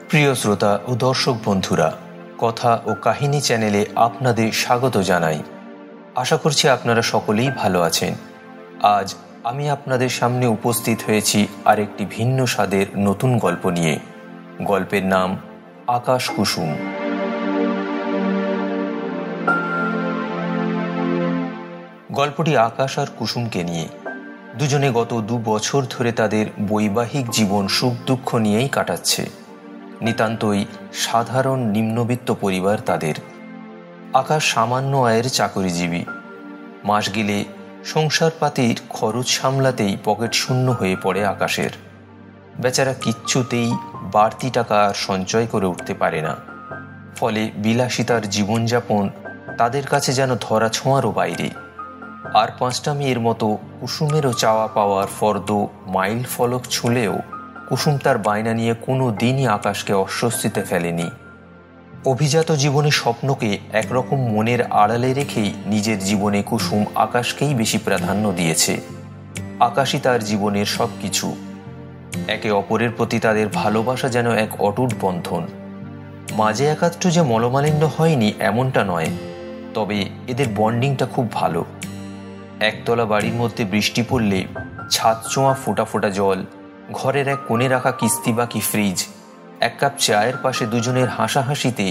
প্রিয় শ্রোতা ও দর্শক বন্ধুরা, কথা ও কাহিনী চ্যানেলে আপনাদের স্বাগত জানাই। আশা করছি আপনারা সকলেই ভালো আছেন। আজ আমি আপনাদের সামনে উপস্থিত হয়েছি আরেকটি ভিন্ন স্বাদের নতুন গল্প নিয়ে। গল্পের নাম আকাশ কুসুম। গল্পটি আকাশ আর কুসুমকে নিয়ে। দুজনে গত 2 বছর ধরে তাদের বৈবাহিক জীবন সুখ দুঃখ নিয়েই কাটাচ্ছে। নিতান্তই সাধারণ নিম্নবিত্ত পরিবার তাদের। আকাশ সামান্য আয়ের চাকরিজীবী। মাস গেলে সংসারপাতির খরচ সামলাতেই পকেট শূন্য হয়ে পড়ে আকাশের। বেচারা কিচ্ছুতেই বাড়তি টাকা আর সঞ্চয় করে উঠতে পারে না। ফলে বিলাসিতার জীবনযাপন তাদের কাছে যেন ধরা ছোঁয়ারও বাইরে। আর 5টা মেয়ের মতো কুসুমেরও চাওয়া পাওয়ার ফর্দ মাইল ফলক ছুঁলেও কুসুম তার বায়না নিয়ে কোনো দিনই আকাশকে অস্বস্তিতে ফেলেনি। অভিজাত জীবনে স্বপ্নকে একরকম মনের আড়ালে রেখেই নিজের জীবনে কুসুম আকাশকেই বেশি প্রাধান্য দিয়েছে। আকাশই তার জীবনের সব কিছু। একে অপরের প্রতি তাদের ভালোবাসা যেন এক অটুট বন্ধন। মাঝে একাত্র যে মনোমালিন্য হয়নি এমনটা নয়, তবে এদের বন্ডিংটা খুব ভালো। একতলা বাড়ির মধ্যে বৃষ্টি পড়লে ছাদ ছোঁয়া ফোঁটা ফোঁটা জল, ঘরের এক কোণে রাখা কিস্তি বাকি ফ্রিজ, 1 কাপ চায়ের পাশে দুজনের হাসাহাসিতে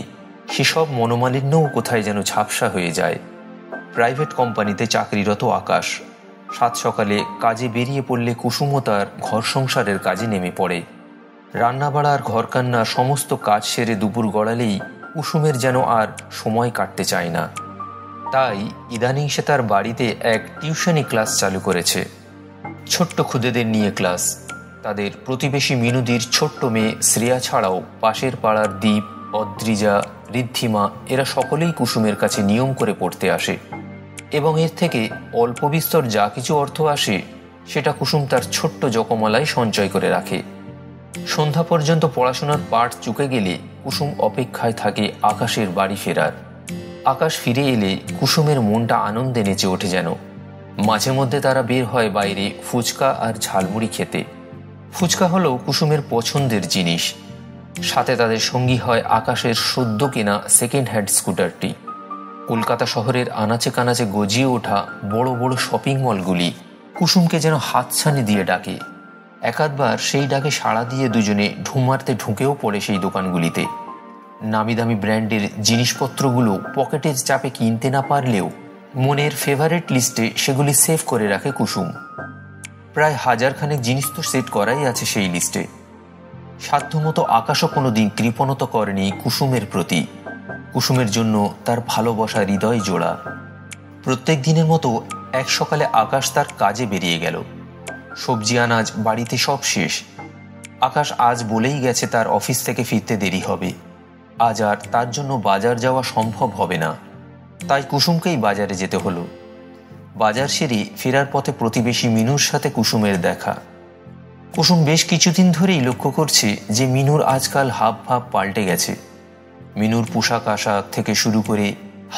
সেসব মনোমালিন্যও কোথায় যেন ঝাপসা হয়ে যায়। প্রাইভেট কোম্পানিতে চাকরিরত আকাশ 7 সকালে কাজে বেরিয়ে পড়লে কুসুমও তার ঘর সংসারের কাজে নেমে পড়ে। রান্নাবাড়া আর ঘরকান্না সমস্ত কাজ সেরে দুপুর গড়ালেই কুসুমের যেন আর সময় কাটতে চায় না। তাই ইদানিং সে তার বাড়িতে এক টিউশনি ক্লাস চালু করেছে। ছোট্ট খুদেদের নিয়ে ক্লাস। তাদের প্রতিবেশী মিনুদির ছোট্ট মেয়ে শ্রেয়া ছাড়াও পাশের পাড়ার দীপ, অদ্রিজা, ঋদ্ধিমা এরা সকলেই কুসুমের কাছে নিয়ম করে পড়তে আসে এবং এর থেকে অল্প বিস্তর যা কিছু অর্থ আসে সেটা কুসুম তার ছোট্ট জকমালায় সঞ্চয় করে রাখে। সন্ধ্যা পর্যন্ত পড়াশোনার পাঠ চুকে গেলে কুসুম অপেক্ষায় থাকে আকাশের বাড়ি ফেরার। আকাশ ফিরে এলে কুসুমের মনটা আনন্দে নেচে ওঠে যেন। মাঝে মধ্যে তারা বের হয় বাইরে ফুচকা আর ঝালমুড়ি খেতে। ফুচকা হলো কুসুমের পছন্দের জিনিস। সাথে তাদের সঙ্গী হয় আকাশের সদ্য কেনা সেকেন্ড হ্যান্ড স্কুটারটি। কলকাতা শহরের আনাচে কানাচে গজিয়ে ওঠা বড় বড় শপিং মলগুলি কুসুমকে যেন হাতছানি দিয়ে ডাকে। একাধবার সেই ডাকে সাড়া দিয়ে দুজনে ঢুমারতে ঢুকেও পড়ে সেই দোকানগুলিতে। নামি দামি ব্র্যান্ডের জিনিসপত্রগুলো পকেটের চাপে কিনতে না পারলেও মনের ফেভারিট লিস্টে সেগুলি সেভ করে রাখে কুসুম। প্রায় 1000 খানেক জিনিস তো সেট করাই আছে সেই লিস্টে। সাধ্যমতো আকাশও কোনোদিন কৃপণতা করেনি কুসুমের প্রতি। কুসুমের জন্য তার ভালোবাসা হৃদয় জোড়া। প্রত্যেক দিনের মতো এক সকালে আকাশ তার কাজে বেরিয়ে গেল। সবজি আনাজ বাড়িতে সব শেষ। আকাশ আজ বলেই গেছে তার অফিস থেকে ফিরতে দেরি হবে। আজ আর তার জন্য বাজার যাওয়া সম্ভব হবে না। তাই কুসুমকেই বাজারে যেতে হলো। বাজার সেরে ফেরার পথে প্রতিবেশী মিনুর সাথে কুসুমের দেখা। কুসুম বেশ কিছুদিন ধরেই লক্ষ্য করছে যে মিনুর আজকাল হাব ভাব পাল্টে গেছে। মিনুর পোশাক আশাক থেকে শুরু করে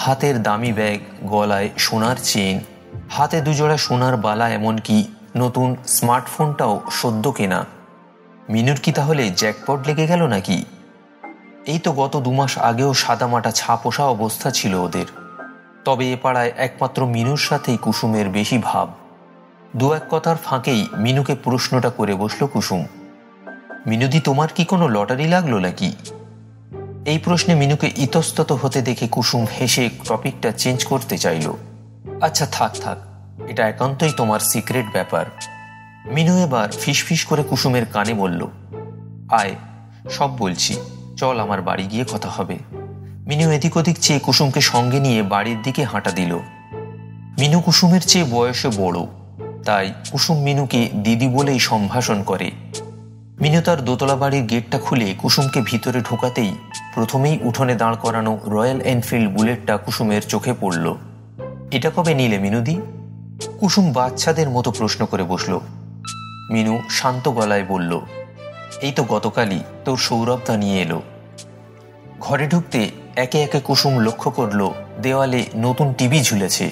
হাতের দামি ব্যাগ, গলায় সোনার চেন, হাতে 2 জোড়া সোনার বালা, এমনকি নতুন স্মার্টফোনটাও সদ্য কেনা। মিনুর কি তাহলে জ্যাকপট লেগে গেল নাকি? এই তো গত 2 মাস আগেও সাদামাটা ছাপোষা অবস্থা ছিল ওদের। তবে এ পাড়ায় একমাত্র মিনুর সাথেই কুসুমের বেশি ভাব। 2-1 কথার ফাঁকেই মিনুকে প্রশ্নটা করে বসল কুসুম, মিনুদি তোমার কি কোনো লটারি লাগলো নাকি? এই প্রশ্নে মিনুকে ইতস্তত হতে দেখে কুসুম হেসে টপিকটা চেঞ্জ করতে চাইল। আচ্ছা থাক থাক, এটা একান্তই তোমার সিক্রেট ব্যাপার। মিনু এবার ফিসফিস করে কুসুমের কানে বলল, আয় সব বলছি, চল আমার বাড়ি গিয়ে কথা হবে। মিনু এদিক ওদিক চেয়ে কুসুমকে সঙ্গে নিয়ে বাড়ির দিকে হাঁটা দিল। মিনু কুসুমের চেয়ে বয়সে বড়, তাই কুসুম মিনুকে দিদি বলেই সম্ভাষণ করে। মিনু তার দোতলা বাড়ির গেটটা খুলে কুসুমকে ভিতরে ঢোকাতেই প্রথমেই উঠোনে দাঁড় করানো রয়্যাল এনফিল্ড বুলেটটা কুসুমের চোখে পড়ল। এটা কবে নিলে মিনুদি? কুসুম বাচ্চাদের মতো প্রশ্ন করে বসল। মিনু শান্ত গলায় বলল, এই তো গতকালই তোর সৌরভদা নিয়ে এলো। ঘরে ঢুকতে একে একে কুসুম লক্ষ্য করল দেওয়ালে নতুন টিভি ঝুলেছে।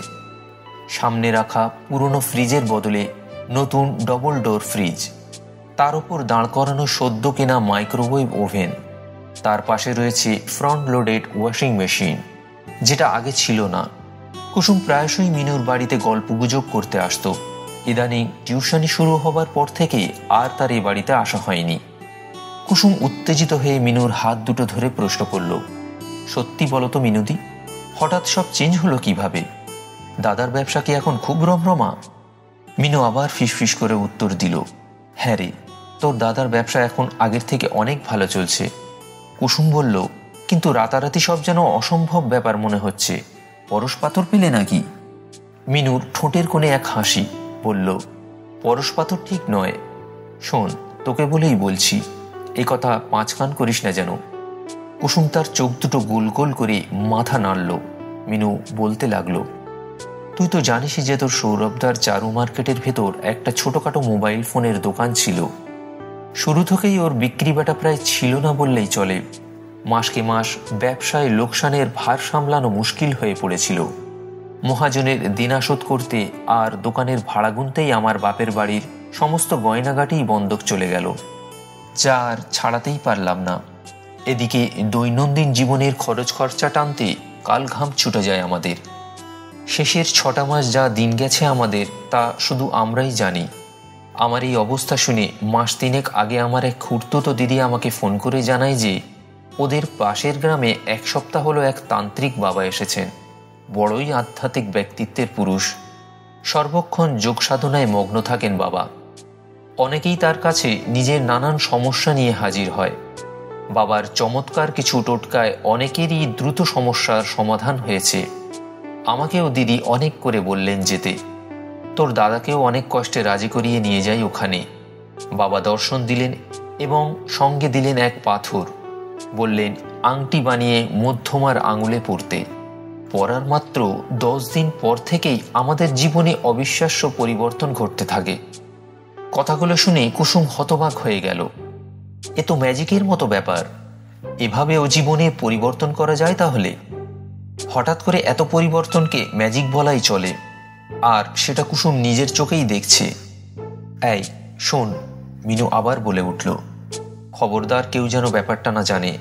সামনে রাখা পুরনো ফ্রিজের বদলে নতুন ডবল ডোর ফ্রিজ, তার উপর দাঁড় করানো সদ্য কেনা মাইক্রোওয়েভ ওভেন, তার পাশে রয়েছে ফ্রন্ট লোডেড ওয়াশিং মেশিন, যেটা আগে ছিল না। কুসুম প্রায়শই মিনুর বাড়িতে গল্পগুজব করতে আসতো। ইদানিং টিউশনি শুরু হবার পর থেকে আর তার এই বাড়িতে আসা হয়নি। কুসুম উত্তেজিত হয়ে মিনুর হাত দুটো ধরে প্রশ্ন করল, সত্যি বলো তো মিনুদি, হঠাৎ সব চেঞ্জ হলো কিভাবে? দাদার ব্যবসা কি এখন খুব রমরমা? মিনু আবার ফিসফিস করে উত্তর দিল, হ্যাঁ রে, তোর দাদার ব্যবসা এখন আগের থেকে অনেক ভালো চলছে। কুসুম বলল, কিন্তু রাতারাতি সব যেন অসম্ভব ব্যাপার মনে হচ্ছে, পরশ পাথর পেলে নাকি? মিনুর ঠোঁটের কোণে এক হাসি, বলল, পরশ পাথর ঠিক নয়। শোন, তোকে বলেই বলছি, এ কথা পাঁচ কান করিস না যেন। কুসুম তার চোখ দুটো গোল গোল করে মাথা নাড়ল। মিনু বলতে লাগলো, তুই তো জানিসই যে তোর সৌরভদার চারু মার্কেটের ভেতর একটা ছোটখাটো মোবাইল ফোনের দোকান ছিল। শুরু থেকেই ওর বিক্রি বাটা প্রায় ছিল না বললেই চলে। মাসকে মাস ব্যবসায় লোকসানের ভার সামলানো মুশকিল হয়ে পড়েছিল। মহাজনের দেনা শোধ করতে আর দোকানের ভাড়া গুনতেই আমার বাপের বাড়ির সমস্ত গয়নাগাটিই বন্ধক চলে গেল, যা আর ছাড়াতেই পারলাম না। এদিকে দৈনন্দিন জীবনের খরচ খরচা টানতে কাল ঘাম ছুটে যায় আমাদের। শেষের 6টা মাস যা দিন গেছে আমাদের, তা শুধু আমরাই জানি। আমার এই অবস্থা শুনে মাস 3 আগে আমার এক খুড়তুতো দিদি আমাকে ফোন করে জানায় যে ওদের পাশের গ্রামে 1 সপ্তাহ হলো এক তান্ত্রিক বাবা এসেছেন। বড়ই আধ্যাত্মিক ব্যক্তিত্বের পুরুষ, সর্বক্ষণ যোগ সাধনায় মগ্ন থাকেন বাবা। অনেকেই তার কাছে নিজের নানান সমস্যা নিয়ে হাজির হয়। বাবার চমৎকার কিছু টোটকায় অনেকেরই দ্রুত সমস্যার সমাধান হয়েছে। আমাকেও দিদি অনেক করে বললেন যেতে। তোর দাদাকেও অনেক কষ্টে রাজি করিয়ে নিয়ে যাই ওখানে। বাবা দর্শন দিলেন এবং সঙ্গে দিলেন এক পাথর। বললেন আংটি বানিয়ে মধ্যমার আঙুলে পরতে। পরার মাত্র 10 দিন পর থেকেই আমাদের জীবনে অবিশ্বাস্য পরিবর্তন ঘটতে থাকে। কথাগুলো শুনে কুসুম হতবাক হয়ে গেল। এ তো ম্যাজিকের মতো ব্যাপার, এভাবেও জীবনে পরিবর্তন করা যায় তাহলে? হঠাৎ করে এত পরিবর্তনকে ম্যাজিক বলাই চলে, আর সেটা কুসুম নিজের চোখেই দেখছে। এই শোন, মিনু আবার বলে উঠল, খবরদার কেউ যেন ব্যাপারটা না জানে।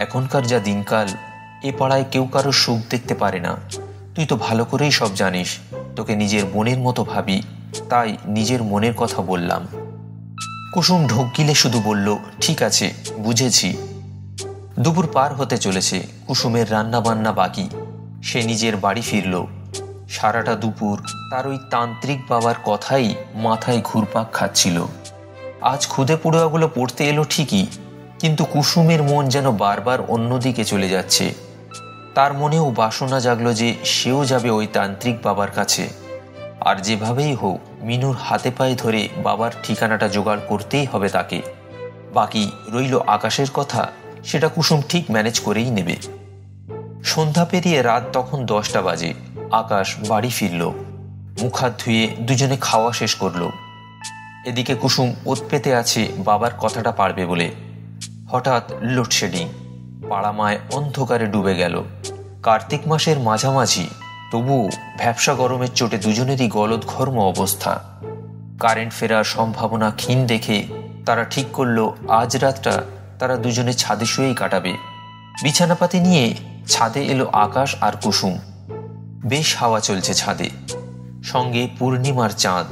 এখনকার যা দিনকাল, এ পাড়ায় কেউ কারো সুখ দেখতে পারে না। তুই তো ভালো করেই সব জানিস, তোকে নিজের বোনের মতো ভাবি, তাই নিজের মনের কথা বললাম। কুসুম ঢোক গিলে শুধু বলল, ঠিক আছে, বুঝেছি। দুপুর পার হতে চলেছে, কুসুমের রান্না বান্না বাকি। সে নিজের বাড়ি ফিরল। সারাটা দুপুর তার ওই তান্ত্রিক বাবার কথাই মাথায় ঘুরপাক খাচ্ছিল। আজ খুদে পুড়োয়াগুলো পড়তে এলো ঠিকই, কিন্তু কুসুমের মন যেন বারবার অন্যদিকে চলে যাচ্ছে। তার মনেও বাসনা জাগলো যে সেও যাবে ওই তান্ত্রিক বাবার কাছে। আর যেভাবেই হোক মিনুর হাতে পায়ে ধরে বাবার ঠিকানাটা জোগাড় করতেই হবে তাকে। বাকি রইল আকাশের কথা, সেটা কুসুম ঠিক ম্যানেজ করেই নেবে। সন্ধ্যা পেরিয়ে রাত তখন 10টা বাজে। আকাশ বাড়ি ফিরল। মুখ হাত ধুয়ে দুজনে খাওয়া শেষ করল। এদিকে কুসুম ওত পেতে আছে বাবার কথাটা পারবে বলে। হঠাৎ লোডশেডিং। পাড়ামায় অন্ধকারে ডুবে গেল। কার্তিক মাসের মাঝামাঝি, তবুও ভ্যাপসা গরমের চোটে দুজনেরই গলদঘর্ম অবস্থা। কারেন্ট ফেরার সম্ভাবনা ক্ষীণ দেখে তারা ঠিক করল আজ রাতটা তারা দুজনে ছাদে শুয়েই কাটাবে। বিছানাপাতি নিয়ে ছাদে এলো আকাশ আর কুসুম। বেশ হাওয়া চলছে ছাদে, সঙ্গে পূর্ণিমার চাঁদ।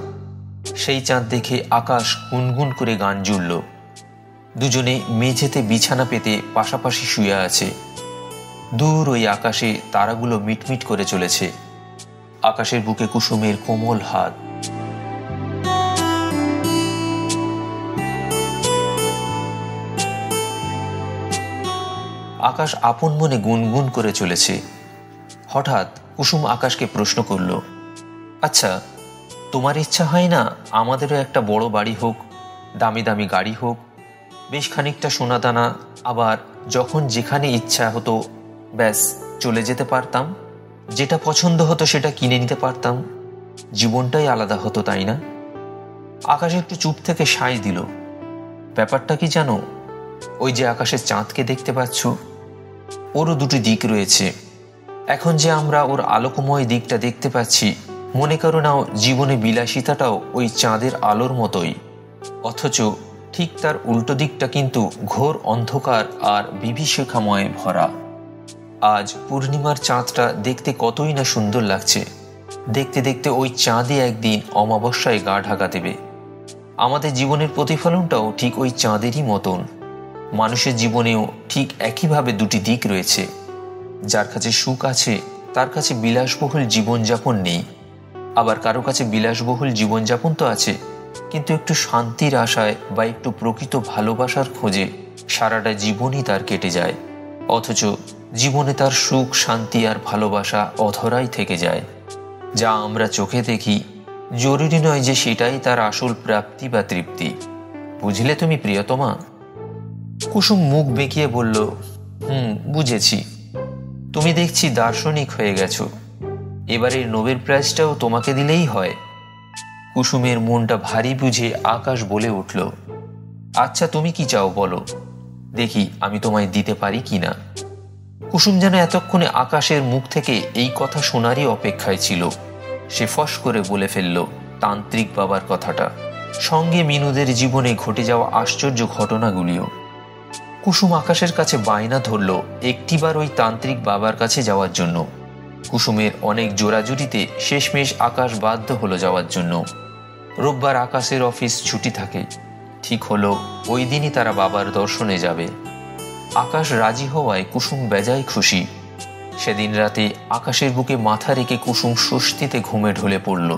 সেই চাঁদ দেখে আকাশ গুনগুন করে গান জুড়ল। দুজনে মেঝেতে বিছানা পেতে পাশাপাশি শুয়ে আছে। দূর ওই আকাশে তারাগুলো মিটমিট করে চলেছে। আকাশের বুকে কুসুমের কোমল হাত। আকাশ আপন মনে গুনগুন করে চলেছে। হঠাৎ কুসুম আকাশকে প্রশ্ন করল, আচ্ছা, তোমার ইচ্ছা হয় না আমাদেরও একটা বড় বাড়ি হোক, দামি দামি গাড়ি হোক, বেশ খানিকটা সোনাদানা, আবার যখন যেখানে ইচ্ছা হতো ব্যাস চলে যেতে পারতাম, যেটা পছন্দ হতো সেটা কিনে নিতে পারতাম, জীবনটাই আলাদা হতো, তাই না? আকাশ একটু চুপ থেকে সায় দিল। ব্যাপারটা কি জানো? ওই যে আকাশের চাঁদকে দেখতে পাচ্ছ, ওরও দুটি দিক রয়েছে। এখন যে আমরা ওর আলোকময় দিকটা দেখতে পাচ্ছি, মনে করো নাও জীবনে বিলাসিতাটাও ওই চাঁদের আলোর মতোই, অথচ ঠিক তার উল্টো দিকটা কিন্তু ঘোর অন্ধকার আর বিভীষিকাময় ভরা। আজ পূর্ণিমার চাঁদটা দেখতে কতই না সুন্দর লাগছে, দেখতে দেখতে ওই চাঁদই একদিন অমাবস্যায় গা ঢাকা দেবে। আমাদের জীবনের প্রতিফলনটাও ঠিক ওই চাঁদেরই মতন। মানুষের জীবনেও ঠিক একইভাবে দুটি দিক রয়েছে। যার কাছে সুখ আছে তার কাছে বিলাসবহুল জীবনযাপন নেই, আবার কারো কাছে বিলাসবহুল জীবনযাপন তো আছে, কিন্তু একটু শান্তির আশায় বা একটু প্রকৃত ভালোবাসার খোঁজে সারাটা জীবনই তার কেটে যায়, অথচ জীবনে তার সুখ, শান্তি আর ভালোবাসা অধরাই থেকে যায়। যা আমরা চোখে দেখি জরুরি নয় যে সেটাই তার আসল প্রাপ্তি বা তৃপ্তি। বুঝলে তুমি প্রিয়তমা? কুসুম মুখ বেঁকিয়ে বলল, বুঝেছি। তুমি দেখছি দার্শনিক হয়ে গেছো, এবারের নোবেল প্রাইজটাও তোমাকে দিলেই হয়। কুসুমের মনটা ভারী বুঝে আকাশ বলে উঠল, আচ্ছা তুমি কি চাও বলো, দেখি আমি তোমায় দিতে পারি কিনা। কুসুম যেন এতক্ষণে আকাশের মুখ থেকে এই কথা শোনারই অপেক্ষায় ছিল। সে ফস করে বলে ফেলল তান্ত্রিক বাবার কথাটা, সঙ্গে মিনুদের জীবনে ঘটে যাওয়া আশ্চর্য ঘটনাগুলিও। কুসুম আকাশের কাছে বায়না ধরল একটিবার ওই তান্ত্রিক বাবার কাছে যাওয়ার জন্য। কুসুমের অনেক জোরাজুরিতে শেষমেশ আকাশ বাধ্য হলো যাওয়ার জন্য। রোববার আকাশের অফিস ছুটি থাকে, ঠিক হলো ওই দিনই তারা বাবার দর্শনে যাবে। আকাশ রাজি হওয়ায় কুসুম বেজায় খুশি। সেদিন রাতে আকাশের বুকে মাথা রেখে কুসুম স্বস্তিতে ঘুমে ঢলে পড়ল।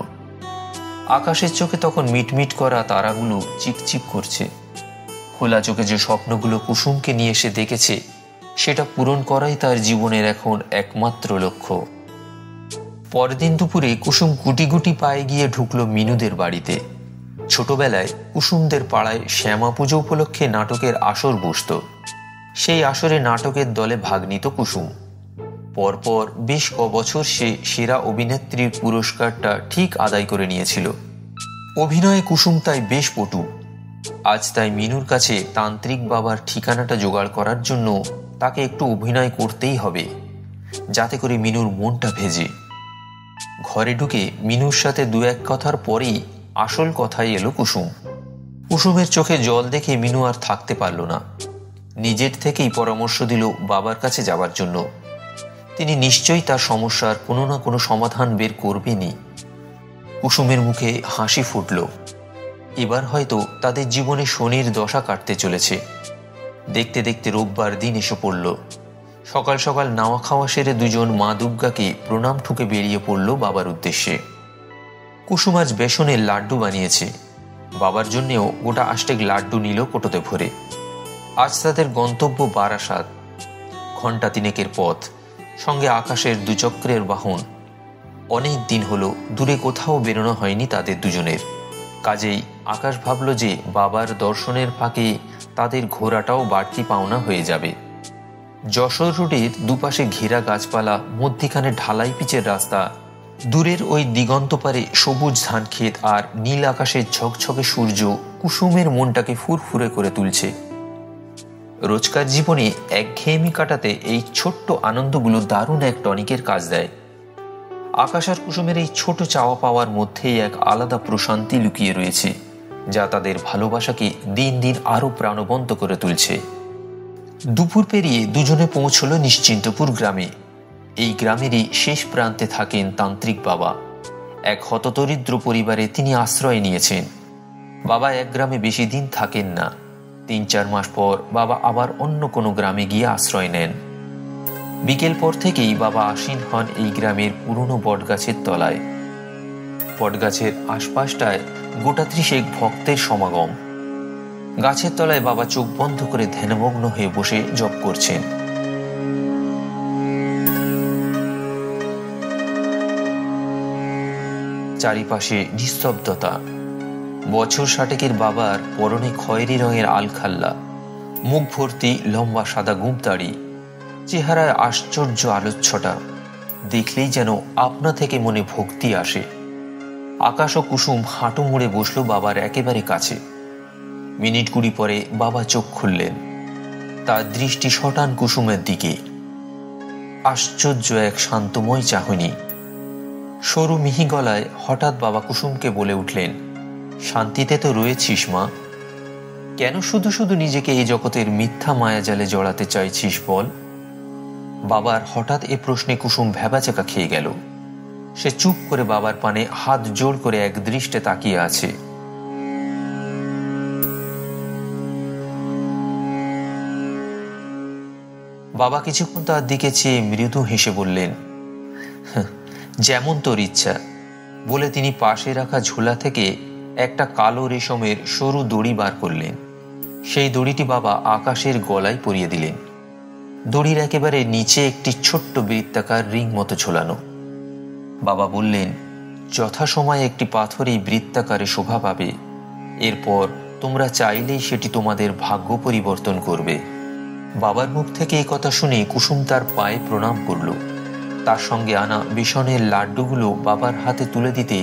আকাশের চোখে তখন মিটমিট করা তারাগুলো চিকচিক করছে। খোলা চোখে যে স্বপ্নগুলো কুসুমকে নিয়ে এসে দেখেছে সেটা পূরণ করাই তার জীবনের এখন একমাত্র লক্ষ্য। পরদিন দুপুরে কুসুম গুটি গুটি পায়ে গিয়ে ঢুকল মিনুদের বাড়িতে। ছোটবেলায় কুসুমদের পাড়ায় শ্যামা পুজো উপলক্ষে নাটকের আসর বসত। সেই আসরে নাটকের দলে ভাগ নিত কুসুম। পরপর বেশ কবছর সে সেরা অভিনেত্রীর পুরস্কারটা ঠিক আদায় করে নিয়েছিল। অভিনয়ে কুসুম তাই বেশ পটু। আজ তাই মিনুর কাছে তান্ত্রিক বাবার ঠিকানাটা জোগাড় করার জন্য তাকে একটু অভিনয় করতেই হবে, যাতে করে মিনুর মনটা ভেজে। ঘরে ঢুকে মিনুর সাথে দু এক কথার পরেই আসল কথাই এলো কুসুম। কুসুমের চোখে জল দেখে মিনু আর থাকতে পারল না। নিজের থেকেই পরামর্শ দিল বাবার কাছে যাবার জন্য। তিনি নিশ্চয়ই তার সমস্যার কোনো না কোনো সমাধান বের করবেনই। কুসুমের মুখে হাসি ফুটল। এবার হয়তো তাদের জীবনে শনির দশা কাটতে চলেছে। দেখতে দেখতে রোববার দিন এসে পড়ল। সকাল সকাল নাওয়া খাওয়া সেরে দুজন মা দুর্গাকে প্রণাম ঠুকে বেরিয়ে পড়ল বাবার উদ্দেশ্যে। কুসুম আজ বেসনের লাড্ডু বানিয়েছে। বাবার জন্যেও গোটা 8 লাড্ডু নিল কোটোতে ভরে। আজ তাদের গন্তব্য বারাসাত। ঘণ্টা 3 পথ, সঙ্গে আকাশের 2 চক্রের বাহন। অনেক দিন হলো দূরে কোথাও বেরোনো হয়নি তাদের দুজনের। কাজেই আকাশ ভাবল যে বাবার দর্শনের ফাঁকে তাদের ঘোরাটাও বাড়তি পাওনা হয়ে যাবে। যশোর রোডের দুপাশে ঘেরা গাছপালা, মধ্যিখানে ঢালাই পিচের রাস্তা, দূরের ওই দিগন্ত পারে সবুজ ধান ক্ষেত আর নীল আকাশের ঝকঝকে সূর্য কুসুমের মনটাকে ফুরফুরে করে তুলছে। রোজকার জীবনে একঘেয়েমি কাটাতে এই ছোট্ট আনন্দগুলো দারুণ এক টনিকের কাজ দেয়। আকাশ আর কুসুমের এই ছোট চাওয়া পাওয়ার মধ্যেই এক আলাদা প্রশান্তি লুকিয়ে রয়েছে, যা তাদের ভালোবাসাকে দিন দিন আরো প্রাণবন্ত করে তুলছে। দুপুর পেরিয়ে দুজনে পৌঁছল নিশ্চিন্তপুর গ্রামে। এই গ্রামেরই শেষ প্রান্তে থাকেন তান্ত্রিক বাবা। এক হতদরিদ্র পরিবারে তিনি আশ্রয় নিয়েছেন। বাবা এক গ্রামে বেশি দিন থাকেন না। 3-4 মাস পর বাবা আবার অন্য কোনো গ্রামে গিয়ে আশ্রয় নেন। বিকেল পর থেকেই বাবা আসীন হন এই গ্রামের পুরনো বটগাছের তলায়। বটগাছের আশপাশটায় গোটা 30 ভক্তের সমাগম। গাছের তলায় বাবা চোখ বন্ধ করে ধ্যানমগ্ন হয়ে বসে জপ করছেন। চারিপাশে নিস্তব্ধতা। বছর 60 বাবার পরনে খয়েরি রঙের আলখাল্লা, মুখ ভর্তি লম্বা সাদা গুমদাড়ি, চেহারায় আশ্চর্য আলোচ্ছটা। দেখলেই যেন আপনা থেকে মনে ভক্তি আসে। আকাশ ও কুসুম হাঁটু মুড়ে বসল বাবার একেবারে কাছে। মিনিট 20 পরে বাবা চোখ খুললেন। তার দৃষ্টি শটান কুসুমের দিকে। আশ্চর্য এক শান্তময় চাহনি। সরু মিহি গলায় হঠাৎ বাবা কুসুমকে বলে উঠলেন, শান্তিতে তো রয়েছিস মা, কেন শুধু শুধু নিজেকে এই জগতের মিথ্যা মায়াজালে জড়াতে চাইছিস বল? বাবার হঠাৎ এ প্রশ্নে কুসুম ভ্যাবাচাকা খেয়ে গেল। সে চুপ করে বাবার পানে হাত জোড় করে এক দৃষ্টে তাকিয়ে আছে। বাবা কিছুক্ষণ তার দিকে চেয়ে মৃদু হেসে বললেন, যেমন তোর ইচ্ছা, বলে তিনি পাশে রাখা ঝোলা থেকে একটা কালো রেশমের সরু দড়ি বার করলেন। সেই দড়িটি বাবা আকাশের গলায় পরিয়ে দিলেন। দড়ির একেবারে নিচে একটি ছোট্ট বৃত্তাকার রিং মতো ঝোলানো। বাবা বললেন, যথাসময়ে একটি পাথর এই বৃত্তাকারে শোভা পাবে, এরপর তোমরা চাইলেই সেটি তোমাদের ভাগ্য পরিবর্তন করবে। বাবার মুখ থেকে এই কথা শুনে কুসুম তার পায়ে প্রণাম করল। তার সঙ্গে আনা বেসনের লাড্ডুগুলো বাবার হাতে তুলে দিতে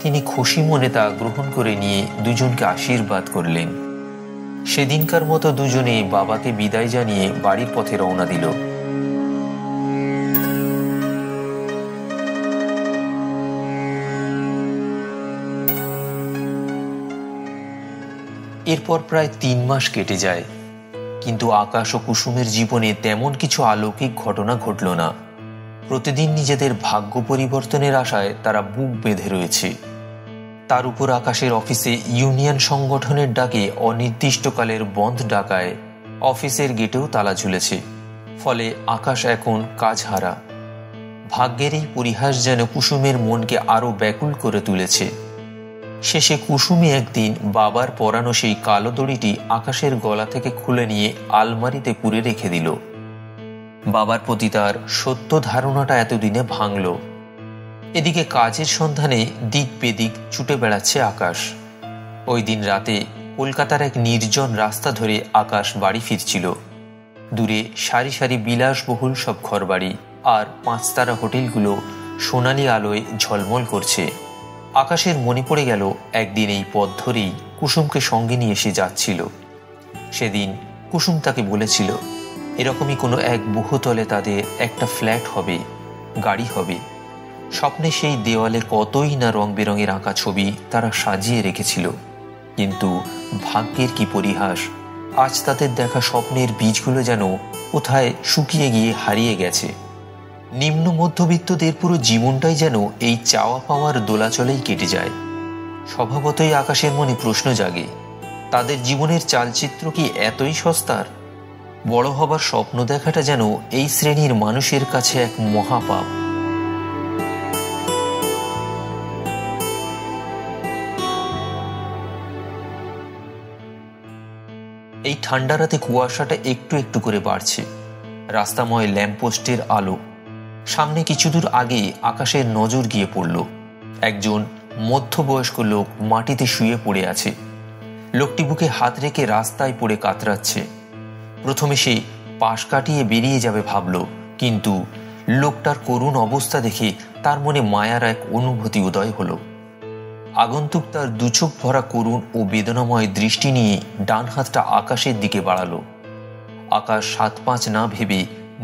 তিনি খুশি মনে তা গ্রহণ করে নিয়ে দুজনকে আশীর্বাদ করলেন। সেদিনকার মতো দুজনে বাবাকে বিদায় জানিয়ে বাড়ির পথে রওনা দিল। এরপর প্রায় 3 মাস কেটে যায়, কিন্তু আকাশ ও কুসুমের জীবনে তেমন কিছু অলৌকিক ঘটনা ঘটল না। প্রতিদিন নিজেদের ভাগ্য পরিবর্তনের আশায় তারা বুক বেঁধে রয়েছে। তার উপর আকাশের অফিসে ইউনিয়ন সংগঠনের ডাকে অনির্দিষ্টকালের বন্ধ ডাকায় অফিসের গেটেও তালা ঝুলেছে। ফলে আকাশ এখন কাজহারা। ভাগ্যের এই পরিহাস যেন কুসুমের মনকে আরো ব্যাকুল করে তুলেছে। শেষে কুসুমি একদিন বাবার পরানো সেই কালো দড়িটি আকাশের গলা থেকে খুলে নিয়ে আলমারিতে পুরে রেখে দিল। বাবার প্রতি তার সত্য ধারণাটা এতদিনে ভাঙল। এদিকে কাজের সন্ধানে দিক বেদিক ছুটে বেড়াচ্ছে আকাশ। ওই দিন রাতে কলকাতার এক নির্জন রাস্তা ধরে আকাশ বাড়ি ফিরছিল। দূরে সারি সারি বিলাসবহুল সব ঘরবাড়ি আর 5 তারা হোটেলগুলো সোনালি আলোয় ঝলমল করছে। আকাশের মনে পড়ে গেল একদিন এই পথ ধরেই কুসুমকে সঙ্গে নিয়ে এসে যাচ্ছিল। সেদিন কুসুম তাকে বলেছিল, এরকমই কোনো এক বহুতলে তাদের একটা ফ্ল্যাট হবে, গাড়ি হবে। স্বপ্নে সেই দেওয়ালে কতই না রং বেরঙের আঁকা ছবি তারা সাজিয়ে রেখেছিল। কিন্তু ভাগ্যের কি পরিহাস, আজ তাদের দেখা স্বপ্নের বীজগুলো যেন কোথায় শুকিয়ে গিয়ে হারিয়ে গেছে। নিম্ন মধ্যবিত্তদের পুরো জীবনটাই যেন এই চাওয়া পাওয়ার দোলাচলেই কেটে যায়। স্বভাবতই আকাশের মনে প্রশ্ন জাগে, তাদের জীবনের চালচিত্র কি এতই সস্তার? বড় হবার স্বপ্ন দেখাটা যেন এই শ্রেণীর মানুষের কাছে এক মহাপাপ। এই ঠান্ডা রাতে কুয়াশাটা একটু একটু করে বাড়ছে। রাস্তাময় ল্যাম্পপোস্টের আলো। সামনে কিছু দূর আগে আকাশের নজর গিয়ে পড়ল। একজন মধ্যবয়স্ক লোক মাটিতে শুয়ে পড়ে আছে। লোকটি বুকে হাত রেখে রাস্তায় পড়ে কাতরাচ্ছে। প্রথমে সে পাশ কাটিয়ে বেরিয়ে যাবে ভাবল, কিন্তু লোকটার করুণ অবস্থা দেখে তার মনে মায়ার এক অনুভূতি উদয় হলো। আগন্তুক তার দুচোখ ভরা করুণ ও বেদনাময় দৃষ্টি নিয়ে ডান হাতটা আকাশের দিকে বাড়ালো। আকাশ 7-5 না ভেবে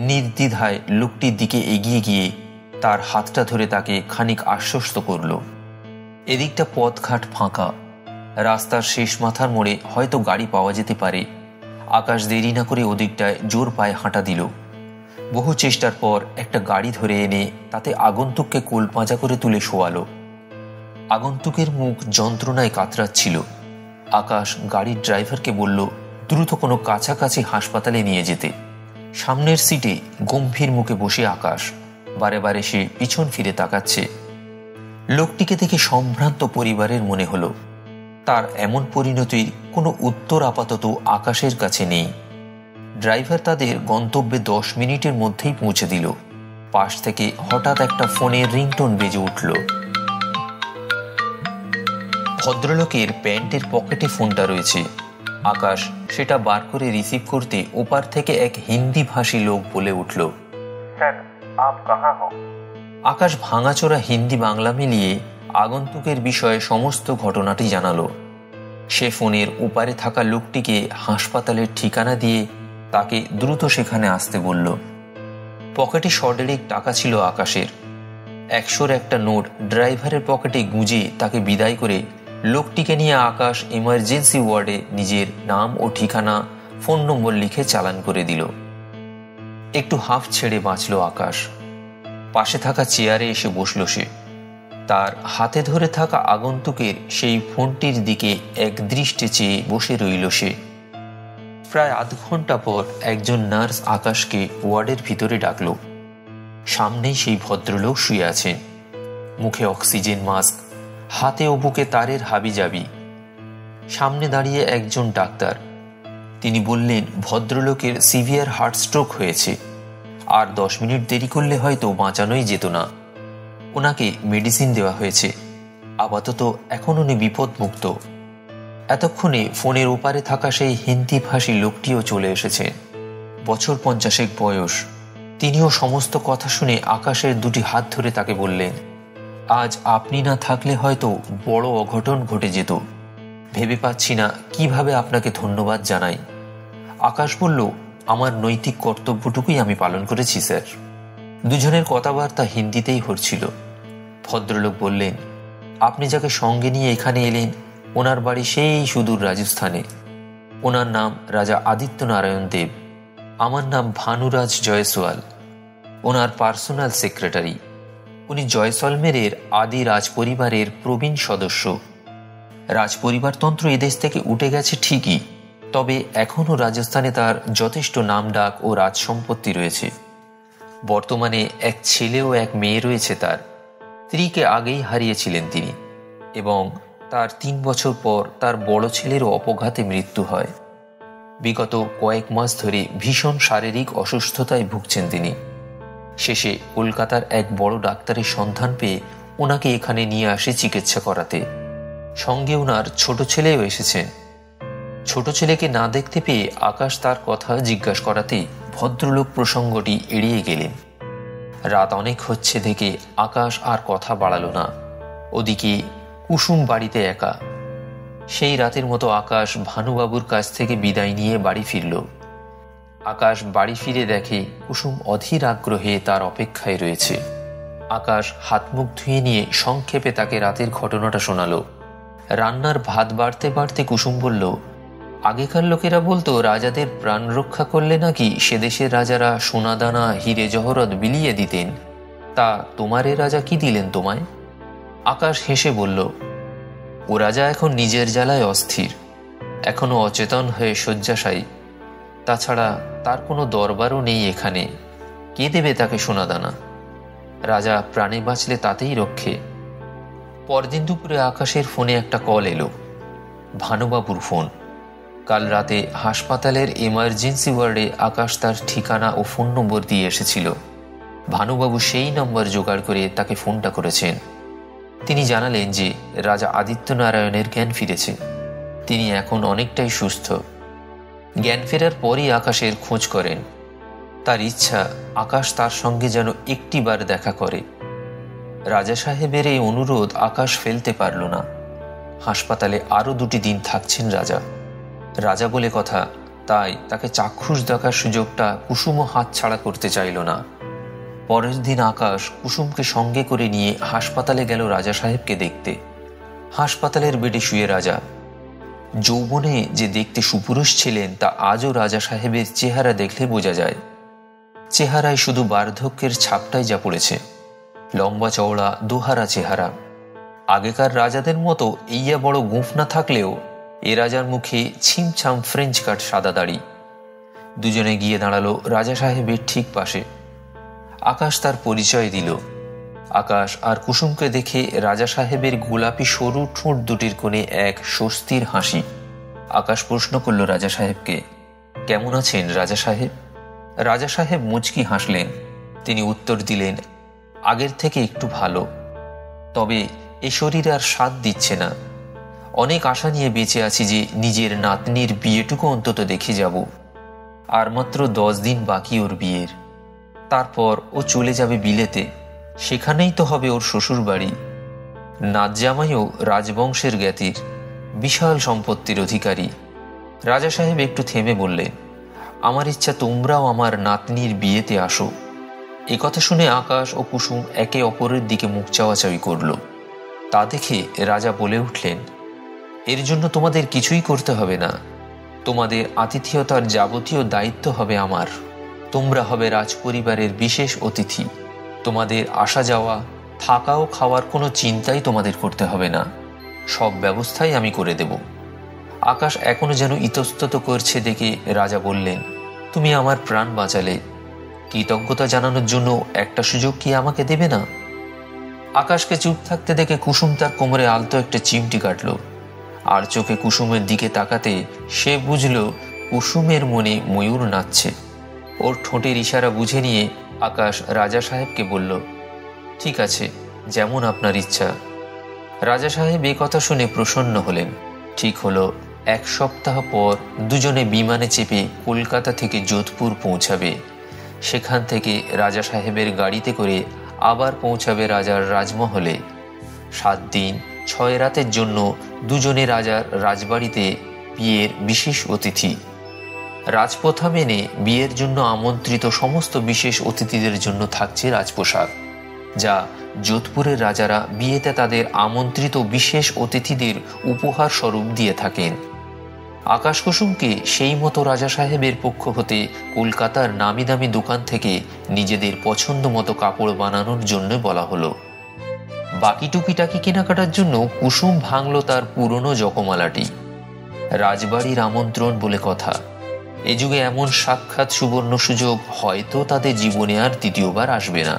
নির্দ্বিধায় লোকটির দিকে এগিয়ে গিয়ে তার হাতটা ধরে তাকে খানিক আশ্বস্ত করল। এদিকটা পথঘাট ফাঁকা। রাস্তার শেষ মাথার মোড়ে হয়তো গাড়ি পাওয়া যেতে পারে। আকাশ দেরি না করে ওদিকটায় জোর পায়ে হাঁটা দিল। বহু চেষ্টার পর একটা গাড়ি ধরে এনে তাতে আগন্তুককে কোল পাঁজা করে তুলে শোয়ালো। আগন্তুকের মুখ যন্ত্রণায় কাতরাচ্ছিল। আকাশ গাড়ির ড্রাইভারকে বলল দ্রুত কোনো কাছাকাছি হাসপাতালে নিয়ে যেতে। সামনের সিটে গম্ভীর মুখে বসে আকাশ বারে বারে সে পিছন ফিরে তাকাচ্ছে। লোকটিকে দেখে সম্ভ্রান্ত পরিবারের মনে হলো। তার এমন পরিণতির কোনো উত্তর আপাতত আকাশের কাছে নেই। ড্রাইভার তাদের গন্তব্যে 10 মিনিটের মধ্যেই পৌঁছে দিল। পাশ থেকে হঠাৎ একটা ফোনের রিংটোন বেজে উঠল। ভদ্রলোকের প্যান্টের পকেটে ফোনটা রয়েছে। আকাশ সেটা বার করে রিসিভ করতে ওপার থেকে এক হিন্দি ভাষী লোক বলে উঠল, স্যার আপ কাহা হো? আকাশ ভাঙাচোরা হিন্দি বাংলা মিলিয়ে আগন্তুকের বিষয়ে সমস্ত ঘটনাটি জানালো। সে ফোনের ওপারে থাকা লোকটিকে হাসপাতালের ঠিকানা দিয়ে তাকে দ্রুত সেখানে আসতে বলল। পকেটে সডেরেক টাকা ছিল আকাশের। 100-র একটা নোট ড্রাইভারের পকেটে গুঁজে তাকে বিদায় করে লোকটিকে নিয়ে আকাশ এমার্জেন্সি ওয়ার্ডে নিজের নাম ও ঠিকানা, ফোন নম্বর লিখে চালান করে দিল। একটু হাঁফ ছেড়ে বাঁচল আকাশ। পাশে থাকা চেয়ারে এসে বসল সে। তার হাতে ধরে থাকা আগন্তুকের সেই ফোনটির দিকে একদৃষ্টে চেয়ে বসে রইল সে। প্রায় আধ ঘন্টা পর একজন নার্স আকাশকে ওয়ার্ডের ভিতরে ডাকল। সামনেই সেই ভদ্রলোক শুয়ে আছেন, মুখে অক্সিজেন মাস্ক, হাতে ও বুকে তারের হাবিজাবি। সামনে দাঁড়িয়ে একজন ডাক্তার। তিনি বললেন ভদ্রলোকের সিভিয়ার হার্ট স্ট্রোক হয়েছে, আর 10 মিনিট দেরি করলে হয়তো বাঁচানোই যেত না। ওনাকে মেডিসিন দেওয়া হয়েছে, আপাতত এখন উনি বিপদমুক্ত। এতক্ষণে ফোনের ওপারে থাকা সেই হিন্দি ভাষী লোকটিও চলে এসেছেন। বছর 50 বয়স। তিনিও সমস্ত কথা শুনে আকাশের দুটি হাত ধরে তাকে বললেন, আজ আপনি না থাকলে হয়তো বড় অঘটন ঘটে যেত। ভেবে পাচ্ছি না কিভাবে আপনাকে ধন্যবাদ জানাই। আকাশ বলল, আমার নৈতিক কর্তব্যটুকুই আমি পালন করেছি স্যার। দুজনের কথাবার্তা হিন্দিতেই হচ্ছিল। ভদ্রলোক বললেন, আপনি যাকে সঙ্গে নিয়ে এখানে এলেন ওনার বাড়ি সেই সুদূর রাজস্থানে। ওনার নাম রাজা আদিত্য নারায়ণ দেব। আমার নাম ভানুরাজ জয়সওয়াল, ওনার পার্সোনাল সেক্রেটারি। উনি জয়সলমেরের আদি রাজপরিবারের প্রবীণ সদস্য। রাজপরিবারতন্ত্র এদেশ থেকে উঠে গেছে ঠিকই, তবে এখনও রাজস্থানে তার যথেষ্ট নামডাক ও রাজসম্পত্তি রয়েছে। বর্তমানে এক ছেলে ও এক মেয়ে রয়েছে তার। স্ত্রীকে আগেই হারিয়েছিলেন তিনি, এবং তার 3 বছর পর তার বড় ছেলেরও অপঘাতে মৃত্যু হয়। বিগত কয়েক মাস ধরে ভীষণ শারীরিক অসুস্থতায় ভুগছেন তিনি। শেষে কলকাতার এক বড় ডাক্তারের সন্ধান পেয়ে ওনাকে এখানে নিয়ে আসে চিকিৎসা করাতে। সঙ্গে ওনার ছোট ছেলেও এসেছেন। ছোট ছেলেকে না দেখতে পেয়ে আকাশ তার কথা জিজ্ঞাসা করাতেই ভদ্রলোক প্রসঙ্গটি এড়িয়ে গেলেন। রাত অনেক হচ্ছে দেখে আকাশ আর কথা বাড়ালো না। ওদিকে কুসুম বাড়িতে একা। সেই রাতের মতো আকাশ ভানুবাবুর কাছ থেকে বিদায় নিয়ে বাড়ি ফিরল। আকাশ বাড়ি ফিরে দেখে কুসুম অধীর আগ্রহে তার অপেক্ষায় রয়েছে। আকাশ হাত মুখ ধুয়ে নিয়ে সংক্ষেপে তাকে রাতের ঘটনাটা শোনালো। রান্নার ভাত বাড়তে বাড়তে কুসুম বলল, আগেকার লোকেরা বলতো রাজাদের প্রাণ রক্ষা করলে নাকি সে দেশের রাজারা সোনাদানা হিরে জহরত বিলিয়ে দিতেন। তা তোমারে রাজা কি দিলেন তোমায়? আকাশ হেসে বলল, ও রাজা এখন নিজের জ্বালায় অস্থির, এখনো অচেতন হয়ে শয্যাশায়ী। তাছাড়া তার কোনো দরবারও নেই এখানে। কে দেবে তাকে সোনাদানা? রাজা প্রাণে বাঁচলে তাতেই রক্ষে। পরদিন দুপুরে আকাশের ফোনে একটা কল এলো। ভানুবাবুর ফোন। কাল রাতে হাসপাতালের এমার্জেন্সি ওয়ার্ডে আকাশ তার ঠিকানা ও ফোন নম্বর দিয়ে এসেছিল। ভানুবাবু সেই নম্বর জোগাড় করে তাকে ফোনটা করেছেন। তিনি জানালেন যে রাজা আদিত্য নারায়ণের জ্ঞান ফিরেছে। তিনি এখন অনেকটাই সুস্থ। জ্ঞান ফেরার পরই আকাশের খোঁজ করেন। তার ইচ্ছা আকাশ তার সঙ্গে যেন একটিবার দেখা করে। রাজা সাহেবের এই অনুরোধ আকাশ ফেলতে পারল না। হাসপাতালে আরও 2 দিন থাকছেন রাজা। রাজা বলে কথা, তাই তাকে চাক্ষুষ দেখার সুযোগটা কুসুমও হাতছাড়া করতে চাইল না। পরের দিন আকাশ কুসুমকে সঙ্গে করে নিয়ে হাসপাতালে গেল রাজা সাহেবকে দেখতে। হাসপাতালের বেডে শুয়ে রাজা। যৌবনে যে দেখতে সুপুরুষ ছিলেন তা আজও রাজা সাহেবের চেহারা দেখলে বোঝা যায়। চেহারায় শুধু বার্ধক্যের ছাপটাই যা পড়েছে। লম্বা চওড়া দোহারা চেহারা। আগেকার রাজাদের মতো এইয়া বড় গুঁফ না থাকলেও এ রাজার মুখে ছিমছাম ফ্রেঞ্চ কাট সাদা দাড়ি। দুজনে গিয়ে দাঁড়ালো রাজা সাহেবের ঠিক পাশে। আকাশ তার পরিচয় দিল। আকাশ আর কুসুমকে দেখে রাজা সাহেবের গোলাপি সরু ঠোঁট দুটির কোণে এক স্বস্তির হাসি। আকাশ প্রশ্ন করল রাজা সাহেবকে, কেমন আছেন রাজা সাহেব? রাজা সাহেব মুচকি হাসলেন। তিনি উত্তর দিলেন, আগের থেকে একটু ভালো, তবে এ শরীর আর সাথ দিচ্ছে না। অনেক আশা নিয়ে বেঁচে আছি যে নিজের নাতনির বিয়েটুকু অন্তত দেখে যাব। আর মাত্র 10 দিন বাকি ওর বিয়ের। তারপর ও চলে যাবে বিলেতে। সেখানেই তো হবে ওর শ্বশুর বাড়ি। নাত জামাইও রাজবংশের জ্ঞাতির, বিশাল সম্পত্তির অধিকারী। রাজা সাহেব একটু থেমে বললেন, আমার ইচ্ছা তোমরাও আমার নাতনির বিয়েতে আসো। একথা শুনে আকাশ ও কুসুম একে অপরের দিকে মুখ চাওয়াচাওয়ি করল। তা দেখে রাজা বলে উঠলেন, এর জন্য তোমাদের কিছুই করতে হবে না। তোমাদের আতিথেয়তার যাবতীয় দায়িত্ব হবে আমার। তোমরা হবে রাজপরিবারের বিশেষ অতিথি। তোমাদের আসা যাওয়া, থাকা ও খাওয়ার কোনো চিন্তাই তোমাদের করতে হবে না। সব ব্যবস্থাই আমি করে দেব। আকাশ এখনো যেন ইতস্তত করছে দেখে রাজা বললেন, তুমি আমার প্রাণ বাঁচালে, কৃতজ্ঞতা জানানোর জন্য একটা সুযোগ কি আমাকে দেবে না? আকাশকে চুপ থাকতে দেখে কুসুম তার কোমরে আলতো একটা চিমটি কাটল। আর চোখে কুসুমের দিকে তাকাতে সে বুঝল কুসুমের মনে ময়ূর নাচছে। ওর ঠোঁটের ইশারা বুঝে নিয়ে আকাশ রাজা সাহেবকে বলল, ঠিক আছে, যেমন আপনার ইচ্ছা। রাজা সাহেব এ কথা শুনে প্রসন্ন হলেন। ঠিক হলো 1 সপ্তাহ পর দুজনে বিমানে চেপে কলকাতা থেকে যোধপুর পৌঁছাবে। সেখান থেকে রাজা সাহেবের গাড়িতে করে আবার পৌঁছাবে রাজার রাজমহলে। 7 দিন 6 রাতের জন্য দুজনে রাজার রাজবাড়িতে বিয়ের বিশেষ অতিথি। রাজপ্রথা মেনে বিয়ের জন্য আমন্ত্রিত সমস্ত বিশেষ অতিথিদের জন্য থাকছে রাজপোশাক, যা যোধপুরের রাজারা বিয়েতে তাদের আমন্ত্রিত বিশেষ অতিথিদের উপহার স্বরূপ দিয়ে থাকেন। আকাশ কুসুমকে সেই মতো রাজা সাহেবের পক্ষ হতে কলকাতার নামি দামি দোকান থেকে নিজেদের পছন্দ মতো কাপড় বানানোর জন্য বলা হলো। বাকি টুকিটাকি কেনাকাটার জন্য কুসুম ভাঙল তার পুরনো জকমালাটি। রাজবাড়ির আমন্ত্রণ বলে কথা, এ যুগে এমন সাক্ষাৎ সুবর্ণ সুযোগ হয়তো তাদের জীবনে আর দ্বিতীয়বার আসবে না।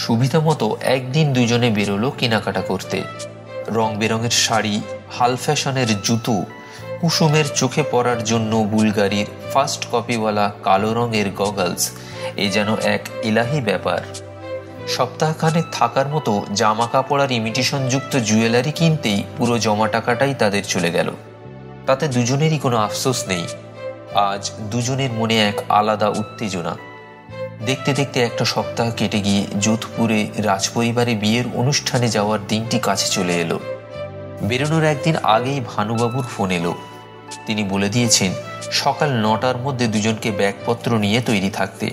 সুবিধা মতো একদিন দুজনে বেরোলো কেনাকাটা করতে। রং বেরঙের শাড়ি, হাল ফ্যাশনের জুতো, কুসুমের চোখে পড়ার জন্য বুলগারির ফার্স্ট কপিওয়ালা কালো রঙের গগলস, এ যেন এক ইলাহি ব্যাপার। সপ্তাহখানেক থাকার মতো জামা কাপড় আর ইমিটেশনযুক্ত জুয়েলারি কিনতেই পুরো জমা টাকাটাই তাদের চলে গেল। তাতে দুজনেরই কোনো আফসোস নেই। আজ দুজনের মনে এক আলাদা উত্তেজনা। দেখতে দেখতে একটা সপ্তাহ কেটে গিয়ে যোধপুরে রাজপরিবারে বিয়ের অনুষ্ঠানে যাওয়ার দিনটি কাছে চলে এলো। বেরোনোর একদিন আগেই ভানুবাবুর ফোন এলো। তিনি বলে দিয়েছেন সকাল 9টার মধ্যে দুজনকে ব্যাগপত্র নিয়ে তৈরি থাকতে।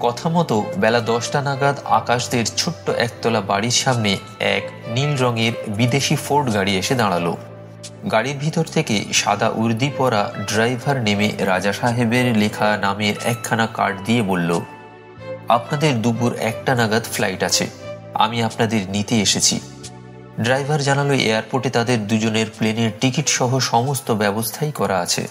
কথা মতো বেলা 10টা নাগাদ আকাশদের ছোট্ট একতলা বাড়ির সামনে এক নীল রঙের বিদেশি ফোর্ড গাড়ি এসে দাঁড়ালো। গাড়ির ভিতর থেকে সাদা উর্দি পরা ড্রাইভার নেমে রাজা সাহেবের লেখা নামের একখানা কার্ড দিয়ে বলল, আপনাদের দুপুর 1টা নাগাদ ফ্লাইট আছে, আমি আপনাদের নিতে এসেছি। ড্রাইভার জানালো এয়ারপোর্টে তাদের দুজনের প্লেনের টিকিট সহ সমস্ত ব্যবস্থাই করা আছে।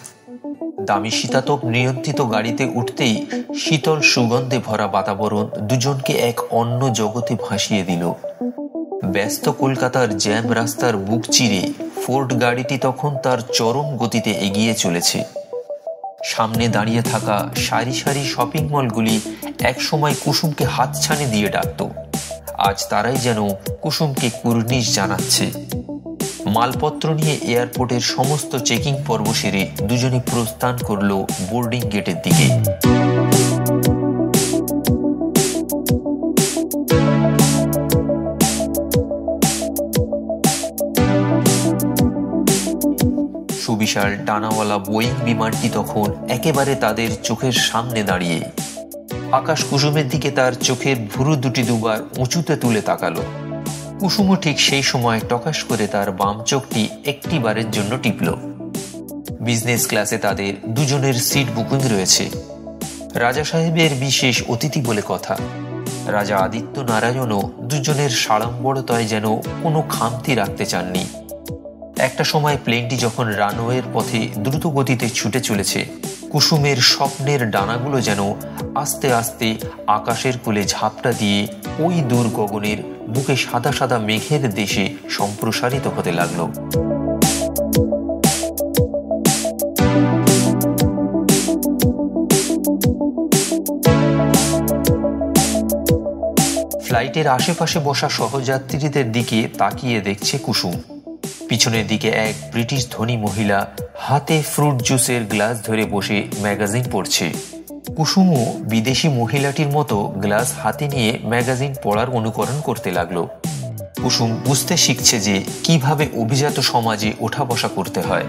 দামি শীতাতপ নিয়ন্ত্রিত গাড়িতে উঠতেই শীতল সুগন্ধে ভরা বাতাবরণ দুজনকে এক অন্য জগতে ভাসিয়ে দিল। ব্যস্ত কলকাতার জ্যাম রাস্তার বুক চিরে ফোর্ড গাড়িটি তখন তার চরম গতিতে এগিয়ে চলেছে। সামনে দাঁড়িয়ে থাকা সারি সারি শপিং মলগুলি একসময় কুসুমকে হাতছানি দিয়ে ডাকত, আজ তারাই যেন কুসুমকে কুর্নিশ জানাচ্ছে। মালপত্র নিয়ে এয়ারপোর্টের সমস্ত চেকিং পর্ব সেরে দুজনে প্রস্থান করল বোর্ডিং গেটের দিকে। সুবিশাল ডানাওয়ালা বোয়িং বিমানটি তখন একেবারে তাদের চোখের সামনে দাঁড়িয়ে। আকাশ কুসুমের দিকে তার চোখের ভুরু দুটি দুবার উঁচুতে তুলে তাকালো। কুসুমও ঠিক সেই সময় টকাস করে তার বাম চোখটি একটি বারের জন্য টিপল। বিজনেস ক্লাসে তাদের দুজনের সিট বুকিং রয়েছে। রাজা সাহেবের বিশেষ অতিথি বলে কথা। রাজা আদিত্য নারায়ণও দুজনের সাড়ম্বরতায় যেন কোনো খামতি রাখতে চাননি। একটা সময় প্লেনটি যখন রানওয়ের পথে দ্রুত গতিতে ছুটে চলেছে, কুসুমের স্বপ্নের ডানাগুলো যেন আস্তে আস্তে আকাশের কোলে ঝাপটা দিয়ে ওই দূর গগনের বুকে সাদা সাদা মেঘের দেশে সম্প্রসারিত হতে লাগল। ফ্লাইটের আশেপাশে বসা সহযাত্রীদের দিকে তাকিয়ে দেখছে কুসুম। পিছনের দিকে এক ব্রিটিশ ধনী মহিলা হাতে ফ্রুট জুসের গ্লাস ধরে বসে ম্যাগাজিন পড়ছে। কুসুমও বিদেশি মহিলাটির মতো গ্লাস হাতে নিয়ে ম্যাগাজিন পড়ার অনুকরণ করতে লাগলো। কুসুম বুঝতে শিখছে যে কিভাবে অভিজাত সমাজে ওঠা বসা করতে হয়।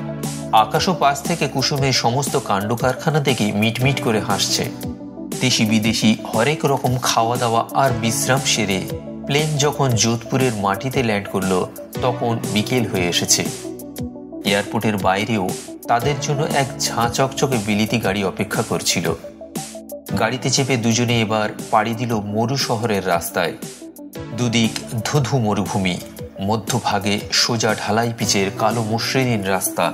আকাশও পাশ থেকে কুসুমের সমস্ত কাণ্ড কারখানা দেখে মিটমিট করে হাসছে। দেশি বিদেশি হরেক রকম খাওয়া দাওয়া আর বিশ্রাম সেরে প্লেন যখন যোধপুরের মাটিতে ল্যান্ড করলো তখন বিকেল হয়ে এসেছে। এয়ারপোর্টের বাইরেও তাদের জন্য এক ঝাঁ চকচকে বিলিতি গাড়ি অপেক্ষা করছিল। গাড়িতে চেপে দুজনে এবার পাড়ি দিল মরু শহরের রাস্তায়। দুদিক ধুধু মরুভূমি, মধ্যভাগে সোজা ঢালাই পিচের কালো মসৃণ রাস্তা।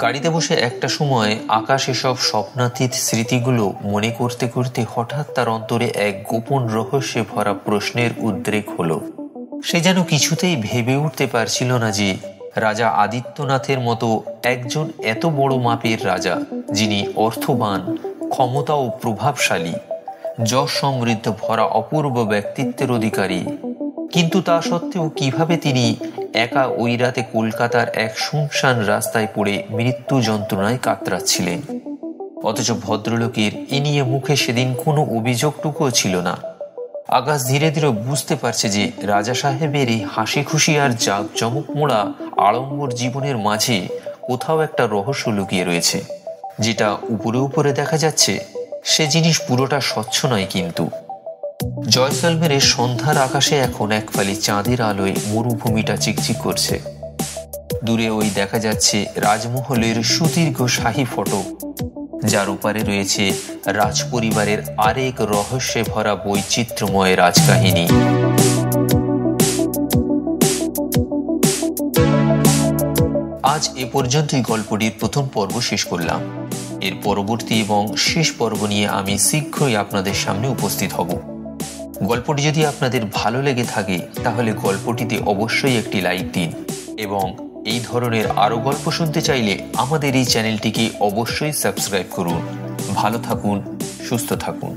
গাড়িতে বসে একটা সময় আকাশ এসব স্বপ্নাতীত স্মৃতিগুলো মনে করতে করতে হঠাৎ তার অন্তরে এক গোপন রহস্যে ভরা প্রশ্নের উদ্রেক হলো। সে যেন কিছুতেই ভেবে উঠতে পারছিল না যে রাজা আদিত্যনাথের মতো একজন এত বড় মাপের রাজা, যিনি অর্থবান, ক্ষমতা ও প্রভাবশালী, যশ সমৃদ্ধ ভরা অপূর্ব ব্যক্তিত্বের অধিকারী, কিন্তু তা সত্ত্বেও কিভাবে তিনি একা ওই রাতে কলকাতার এক শুনশান রাস্তায় পড়ে মৃত্যু যন্ত্রণায় কাতরাচ্ছিলেন। অথচ ভদ্রলোকের এ নিয়ে মুখে সেদিন কোনো অভিযোগটুকুও ছিল না। আকাশ ধীরে ধীরে বুঝতে পারছে যে রাজা সাহেবের এই হাসি খুশি আর জাঁকজমক মোড়া আড়ম্বর জীবনের মাঝে কোথাও একটা রহস্য লুকিয়ে রয়েছে। যেটা উপরে উপরে দেখা যাচ্ছে সে জিনিস পুরোটা স্বচ্ছ নয়। কিন্তু জয়সলমেরের সন্ধ্যার আকাশে এখন এক ফালি চাঁদের আলোয় মরুভূমিটা চিকচিক করছে। দূরে ওই দেখা যাচ্ছে রাজমহলের সুদীর্ঘ শাহী ফটক, যার ওপারে রয়েছে রাজ পরিবারের আরেক রহস্যে ভরা বৈচিত্র্যময় রাজকাহিনী। আজ এ পর্যন্তই গল্পটির প্রথম পর্ব শেষ করলাম। এর পরবর্তী এবং শেষ পর্ব নিয়ে আমি শীঘ্রই আপনাদের সামনে উপস্থিত হব। গল্পটি যদি আপনাদের ভালো লেগে থাকে তাহলে গল্পটিতে অবশ্যই একটি লাইক দিন, এবং এই ধরনের আরও গল্প শুনতে চাইলে আমাদের এই চ্যানেলটিকে অবশ্যই সাবস্ক্রাইব করুন। ভালো থাকুন, সুস্থ থাকুন।